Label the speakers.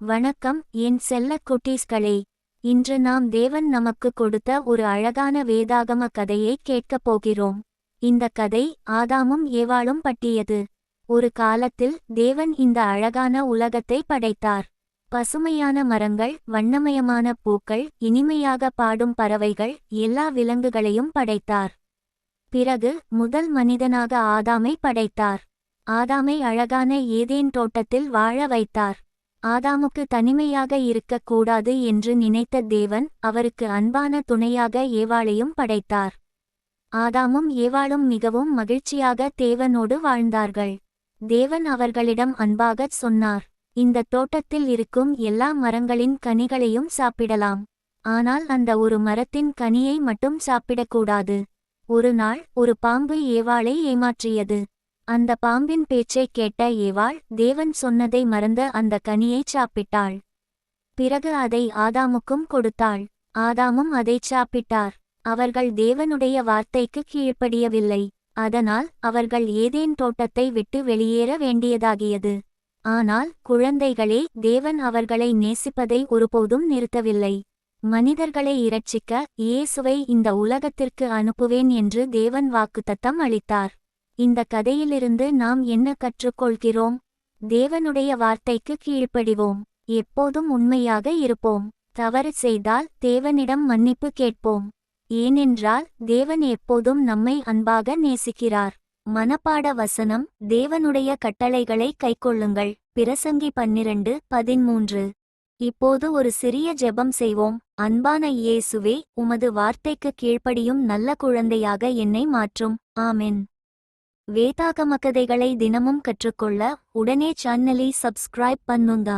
Speaker 1: வணக்கம் என் செல்லக் குட்டீஸ்களே. இன்று நாம் தேவன் நமக்கு கொடுத்த ஒரு அழகான வேதாகம கதையை கேட்கப் போகிறோம். இந்த கதை ஆதாமும் ஏவாளும் பற்றியது. ஒரு காலத்தில் தேவன் இந்த அழகான உலகத்தை படைத்தார். பசுமையான மரங்கள், வண்ணமயமான பூக்கள், இனிமையாக பாடும் பறவைகள், எல்லா விலங்குகளையும் படைத்தார். பிறகு முதல் மனிதனாக ஆதாமை படைத்தார். ஆதாமை அழகான ஏதேன் தோட்டத்தில் வாழ வைத்தார். ஆதாமுக்கு தனிமையாக இருக்கக் கூடாது என்று நினைத்த தேவன் அவருக்கு அன்பான துணையாக ஏவாளையும் படைத்தார். ஆதாமும் ஏவாளும் மிகவும் மகிழ்ச்சியாக தேவனோடு வாழ்ந்தார்கள். தேவன் அவர்களிடம் அன்பாகச் சொன்னார், இந்த தோட்டத்தில் இருக்கும் எல்லா மரங்களின் கனிகளையும் சாப்பிடலாம். ஆனால் அந்த ஒரு மரத்தின் கனியை மட்டும் சாப்பிடக்கூடாது. ஒரு நாள் ஒரு பாம்பு ஏவாளை ஏமாற்றியது. அந்த பாம்பின் பேச்சைக் கேட்ட ஏவாள் தேவன் சொன்னதை மறந்த அந்த கனியைச் சாப்பிட்டாள். பிறகு அதை ஆதாமுக்கும் கொடுத்தாள். ஆதாமும் அதைச் சாப்பிட்டார். அவர்கள் தேவனுடைய வார்த்தைக்கு கீழ்ப்படியவில்லை. அதனால் அவர்கள் ஏதேன் தோட்டத்தை விட்டு வெளியேற வேண்டியதாகியது. ஆனால் குழந்தைகளே, தேவன் அவர்களை நேசிப்பதை ஒருபோதும் நிறுத்தவில்லை. மனிதர்களை இரட்சிக்க இயேசுவை இந்த உலகத்திற்கு அனுப்புவேன் என்று தேவன் வாக்குத்தத்தம் அளித்தார். இந்த கதையிலிருந்து நாம் என்ன கற்றுக்கொள்கிறோம்? தேவனுடைய வார்த்தைக்கு கீழ்ப்படிவோம். எப்போதும் உண்மையாக இருப்போம். தவறு செய்தால் தேவனிடம் மன்னிப்பு கேட்போம். ஏனென்றால் தேவன் எப்போதும் நம்மை அன்பாக நேசிக்கிறார். மனப்பாட வசனம்: தேவனுடைய கட்டளைகளை கைக்கொள்ளுங்கள். பிரசங்கி 12:13. இப்போது ஒரு சிறிய ஜெபம் செய்வோம். அன்பான இயேசுவே, உமது வார்த்தைக்கு கீழ்ப்படியும் நல்ல குழந்தையாக என்னை மாற்றும். ஆமென். வேதாகம கதைகளை தினமும் கற்றுக்கொள்ள உடனே சேனலை சப்ஸ்கிரைப் பண்ணுங்க.